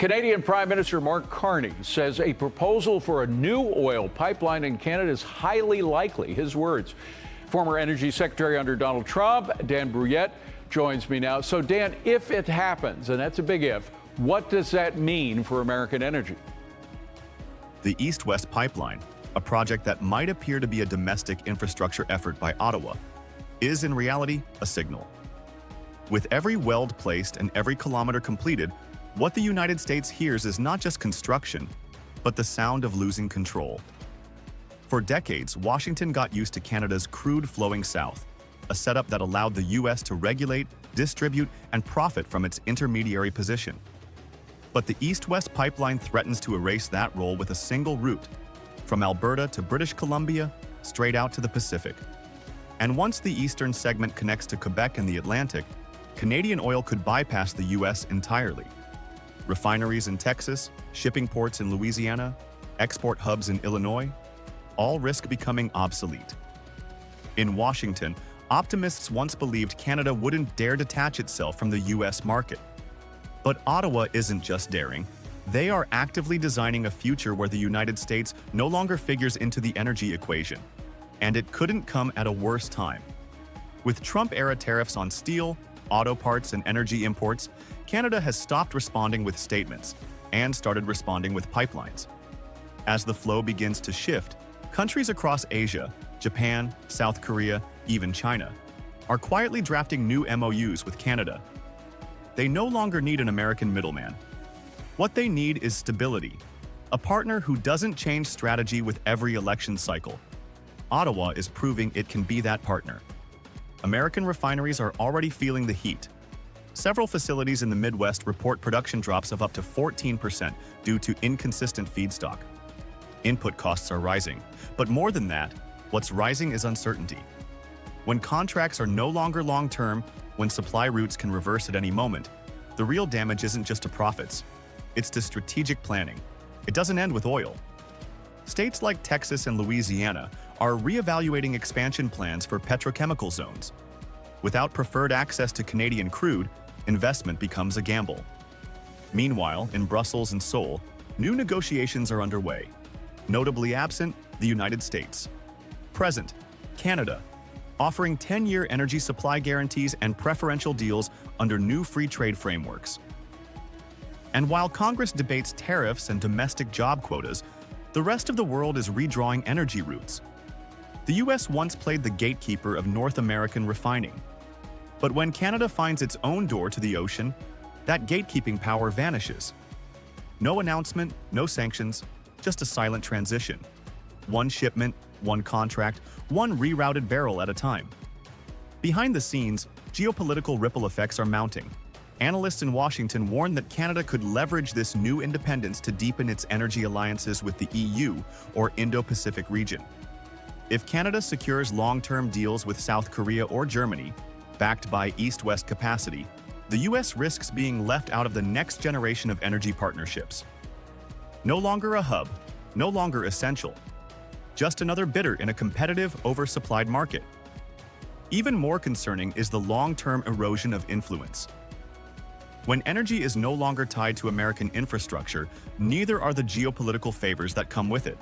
Canadian Prime Minister Mark Carney says a proposal for a new oil pipeline in Canada is highly likely. His words. Former Energy Secretary under Donald Trump, Dan Brouillette, joins me now. So, Dan, if it happens, and that's a big if, what does that mean for American energy? The East-West Pipeline, a project that might appear to be a domestic infrastructure effort by Ottawa, is in reality a signal. With every weld placed and every kilometer completed, what the United States hears is not just construction, but the sound of losing control. For decades, Washington got used to Canada's crude flowing south, a setup that allowed the U.S. to regulate, distribute, and profit from its intermediary position. But the East-West Pipeline threatens to erase that role with a single route, from Alberta to British Columbia, straight out to the Pacific. And once the eastern segment connects to Quebec and the Atlantic, Canadian oil could bypass the U.S. entirely. Refineries in Texas, shipping ports in Louisiana, export hubs in Illinois, all risk becoming obsolete. In Washington, optimists once believed Canada wouldn't dare detach itself from the U.S. market. But Ottawa isn't just daring. They are actively designing a future where the United States no longer figures into the energy equation. And it couldn't come at a worse time. With Trump-era tariffs on steel, auto parts, and energy imports, Canada has stopped responding with statements and started responding with pipelines. As the flow begins to shift, countries across Asia, Japan, South Korea, even China, are quietly drafting new MOUs with Canada. They no longer need an American middleman. What they need is stability, a partner who doesn't change strategy with every election cycle. Ottawa is proving it can be that partner. American refineries are already feeling the heat. Several facilities in the Midwest report production drops of up to 14% due to inconsistent feedstock. Input costs are rising, but more than that, what's rising is uncertainty. When contracts are no longer long-term, when supply routes can reverse at any moment, the real damage isn't just to profits, it's to strategic planning. It doesn't end with oil. States like Texas and Louisiana are reevaluating expansion plans for petrochemical zones. Without preferred access to Canadian crude, investment becomes a gamble. Meanwhile, in Brussels and Seoul, new negotiations are underway. Notably absent, the United States. Present, Canada, offering 10-year energy supply guarantees and preferential deals under new free trade frameworks. And while Congress debates tariffs and domestic job quotas, the rest of the world is redrawing energy routes. The U.S. once played the gatekeeper of North American refining. But when Canada finds its own door to the ocean, that gatekeeping power vanishes. No announcement, no sanctions, just a silent transition. One shipment, one contract, one rerouted barrel at a time. Behind the scenes, geopolitical ripple effects are mounting. Analysts in Washington warn that Canada could leverage this new independence to deepen its energy alliances with the EU or Indo-Pacific region. If Canada secures long-term deals with South Korea or Germany, backed by East-West capacity, the U.S. risks being left out of the next generation of energy partnerships. No longer a hub, no longer essential, just another bidder in a competitive, oversupplied market. Even more concerning is the long-term erosion of influence. When energy is no longer tied to American infrastructure, neither are the geopolitical favors that come with it.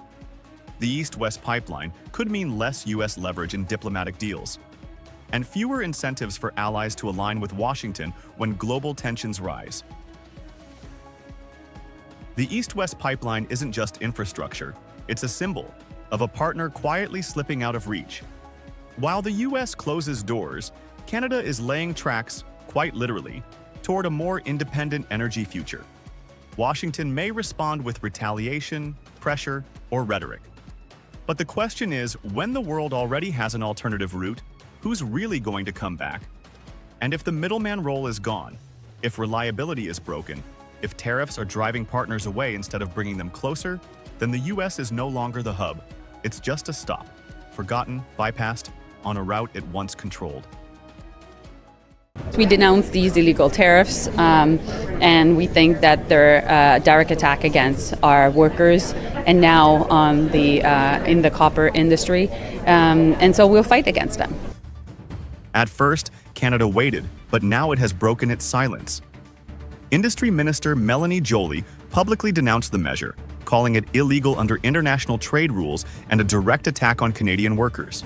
The East-West Pipeline could mean less U.S. leverage in diplomatic deals, and fewer incentives for allies to align with Washington when global tensions rise. The East-West Pipeline isn't just infrastructure, it's a symbol of a partner quietly slipping out of reach. While the U.S. closes doors, Canada is laying tracks, quite literally, toward a more independent energy future. Washington may respond with retaliation, pressure, or rhetoric. But the question is, when the world already has an alternative route, who's really going to come back? And if the middleman role is gone, if reliability is broken, if tariffs are driving partners away instead of bringing them closer, then the U.S. is no longer the hub. It's just a stop, forgotten, bypassed, on a route it once controlled. We denounce these illegal tariffs, and we think that they're a direct attack against our workers and now on in the copper industry, and so we'll fight against them. At first, Canada waited, but now it has broken its silence. Industry Minister Melanie Joly publicly denounced the measure, calling it illegal under international trade rules and a direct attack on Canadian workers.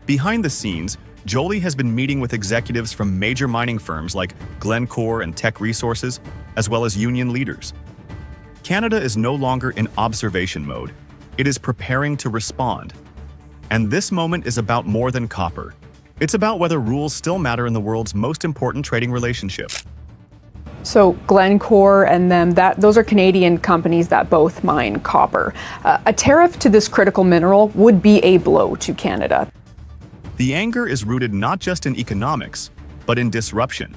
Behind the scenes, Joly has been meeting with executives from major mining firms like Glencore and Teck Resources, as well as union leaders. Canada is no longer in observation mode. It is preparing to respond. And this moment is about more than copper. It's about whether rules still matter in the world's most important trading relationship. So Glencore and those are Canadian companies that both mine copper. A tariff to this critical mineral would be a blow to Canada. The anger is rooted not just in economics, but in disruption.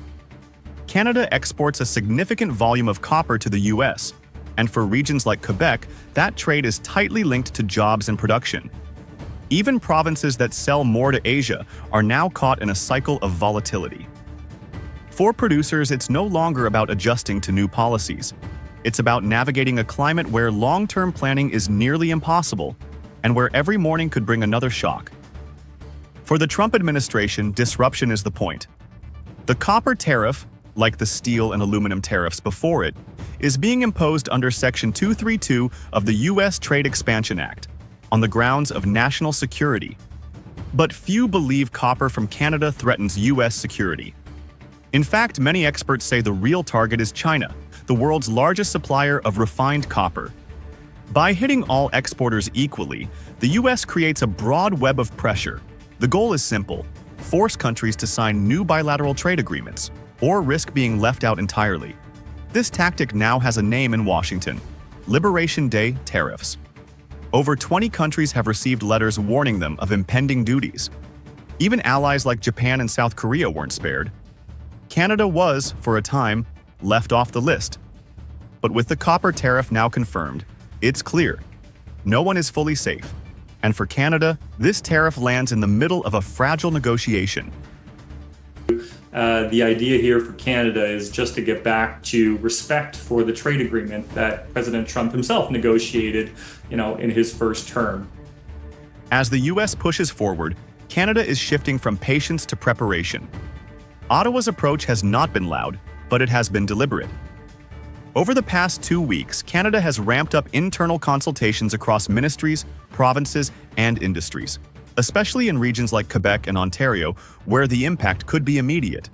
Canada exports a significant volume of copper to the US, and for regions like Quebec, that trade is tightly linked to jobs and production. Even provinces that sell more to Asia are now caught in a cycle of volatility. For producers, it's no longer about adjusting to new policies. It's about navigating a climate where long-term planning is nearly impossible, and where every morning could bring another shock. For the Trump administration, disruption is the point. The copper tariff, like the steel and aluminum tariffs before it, is being imposed under Section 232 of the U.S. Trade Expansion Act, on the grounds of national security. But few believe copper from Canada threatens U.S. security. In fact, many experts say the real target is China, the world's largest supplier of refined copper. By hitting all exporters equally, the U.S. creates a broad web of pressure. The goal is simple: force countries to sign new bilateral trade agreements, or risk being left out entirely. This tactic now has a name in Washington: Liberation Day tariffs. Over 20 countries have received letters warning them of impending duties. Even allies like Japan and South Korea weren't spared. Canada was, for a time, left off the list. But with the copper tariff now confirmed, it's clear: no one is fully safe. And for Canada, this tariff lands in the middle of a fragile negotiation. The idea here for Canada is just to get back to respect for the trade agreement that President Trump himself negotiated, in his first term. As the U.S. pushes forward, Canada is shifting from patience to preparation. Ottawa's approach has not been loud, but it has been deliberate. Over the past 2 weeks, Canada has ramped up internal consultations across ministries, provinces, and industries, especially in regions like Quebec and Ontario, where the impact could be immediate.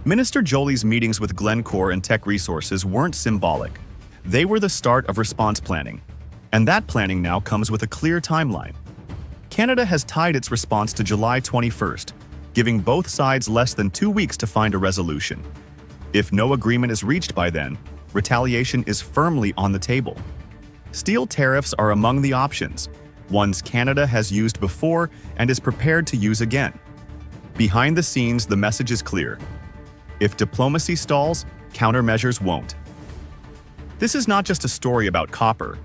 Minister Joly's meetings with Glencore and Teck Resources weren't symbolic. They were the start of response planning, and that planning now comes with a clear timeline. Canada has tied its response to July 21st, giving both sides less than 2 weeks to find a resolution. If no agreement is reached by then, retaliation is firmly on the table. Steel tariffs are among the options, ones Canada has used before and is prepared to use again. Behind the scenes, the message is clear: if diplomacy stalls, countermeasures won't. This is not just a story about copper.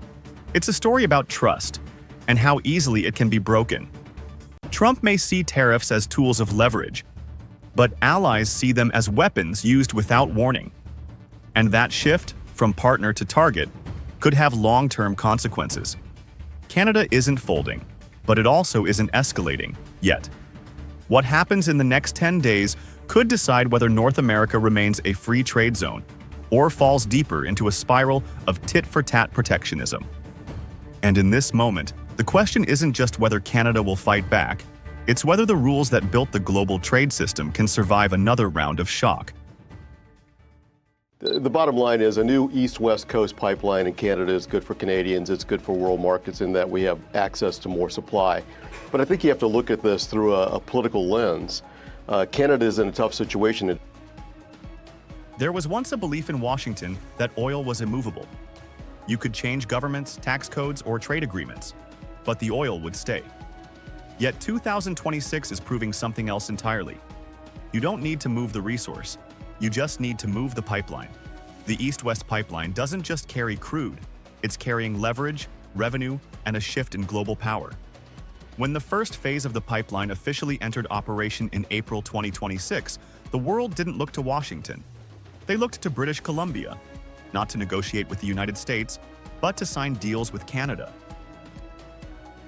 It's a story about trust and how easily it can be broken. Trump may see tariffs as tools of leverage, but allies see them as weapons used without warning. And that shift, from partner to target, could have long-term consequences. Canada isn't folding, but it also isn't escalating yet. What happens in the next 10 days could decide whether North America remains a free trade zone or falls deeper into a spiral of tit-for-tat protectionism. And in this moment, the question isn't just whether Canada will fight back, it's whether the rules that built the global trade system can survive another round of shock. The bottom line is a new east-west coast pipeline in Canada is good for Canadians, it's good for world markets in that we have access to more supply. But I think you have to look at this through a political lens. Canada is in a tough situation. There was once a belief in Washington that oil was immovable. You could change governments, tax codes, or trade agreements, but the oil would stay. Yet 2026 is proving something else entirely. You don't need to move the resource. You just need to move the pipeline. The East-West pipeline doesn't just carry crude, it's carrying leverage, revenue, and a shift in global power. When the first phase of the pipeline officially entered operation in April 2026, the world didn't look to Washington. They looked to British Columbia, not to negotiate with the United States, but to sign deals with Canada.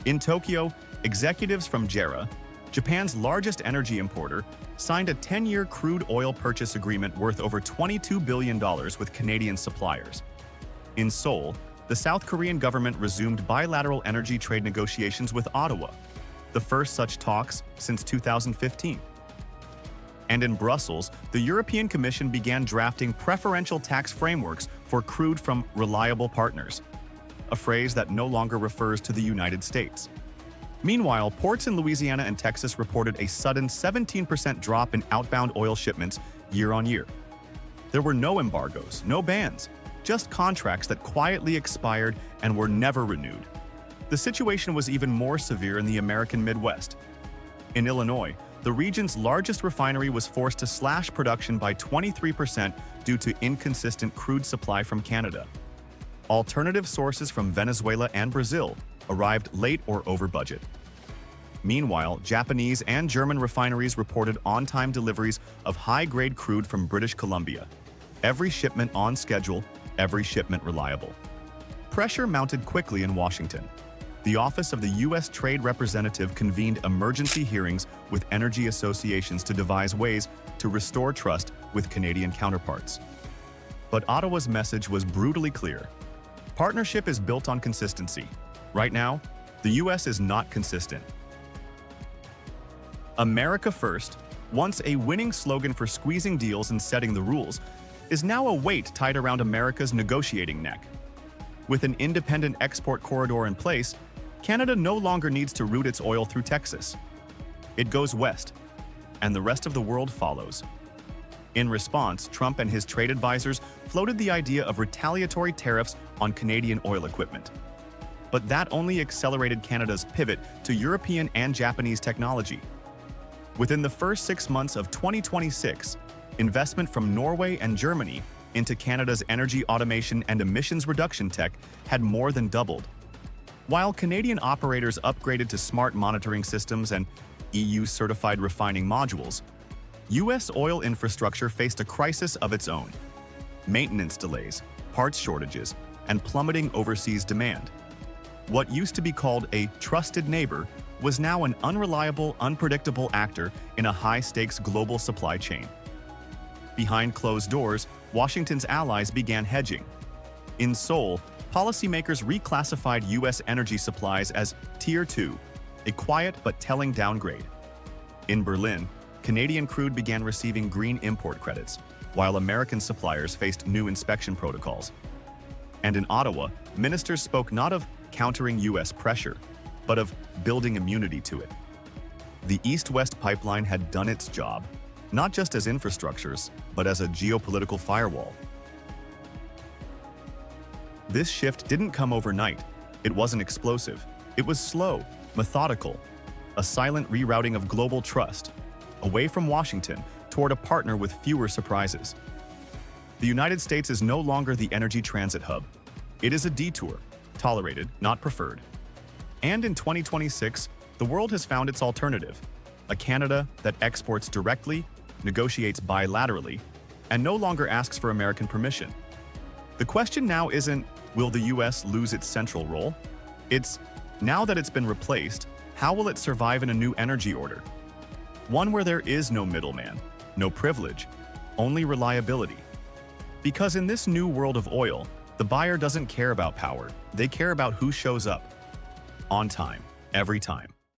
In Tokyo, executives from JERA, Japan's largest energy importer, signed a 10-year crude oil purchase agreement worth over $22 billion with Canadian suppliers. In Seoul, the South Korean government resumed bilateral energy trade negotiations with Ottawa, the first such talks since 2015. And in Brussels, the European Commission began drafting preferential tax frameworks for crude from reliable partners, a phrase that no longer refers to the United States. Meanwhile, ports in Louisiana and Texas reported a sudden 17% drop in outbound oil shipments year on year. There were no embargoes, no bans, just contracts that quietly expired and were never renewed. The situation was even more severe in the American Midwest. In Illinois, the region's largest refinery was forced to slash production by 23% due to inconsistent crude supply from Canada. Alternative sources from Venezuela and Brazil arrived late or over budget. Meanwhile, Japanese and German refineries reported on-time deliveries of high-grade crude from British Columbia. Every shipment on schedule, every shipment reliable. Pressure mounted quickly in Washington. The Office of the U.S. Trade Representative convened emergency hearings with energy associations to devise ways to restore trust with Canadian counterparts. But Ottawa's message was brutally clear. Partnership is built on consistency. Right now, the U.S. is not consistent. America First, once a winning slogan for squeezing deals and setting the rules, is now a weight tied around America's negotiating neck. With an independent export corridor in place, Canada no longer needs to route its oil through Texas. It goes west, and the rest of the world follows. In response, Trump and his trade advisors floated the idea of retaliatory tariffs on Canadian oil equipment. But that only accelerated Canada's pivot to European and Japanese technology. Within the first 6 months of 2026, investment from Norway and Germany into Canada's energy automation and emissions reduction tech had more than doubled. While Canadian operators upgraded to smart monitoring systems and EU-certified refining modules, U.S. oil infrastructure faced a crisis of its own. Maintenance delays, parts shortages, and plummeting overseas demand. What used to be called a trusted neighbor was now an unreliable, unpredictable actor in a high-stakes global supply chain. Behind closed doors, Washington's allies began hedging. In Seoul, policymakers reclassified U.S. energy supplies as Tier 2, a quiet but telling downgrade. In Berlin, Canadian crude began receiving green import credits, while American suppliers faced new inspection protocols. And in Ottawa, ministers spoke not of countering U.S. pressure, but of building immunity to it. The East-West pipeline had done its job, not just as infrastructures, but as a geopolitical firewall. This shift didn't come overnight. It wasn't explosive. It was slow, methodical, a silent rerouting of global trust, away from Washington toward a partner with fewer surprises. The United States is no longer the energy transit hub. It is a detour, tolerated, not preferred. And in 2026, the world has found its alternative, a Canada that exports directly, negotiates bilaterally, and no longer asks for American permission. The question now isn't, will the U.S. lose its central role? It's, now that it's been replaced, how will it survive in a new energy order? One where there is no middleman, no privilege, only reliability. Because in this new world of oil, the buyer doesn't care about power, they care about who shows up. On time, every time.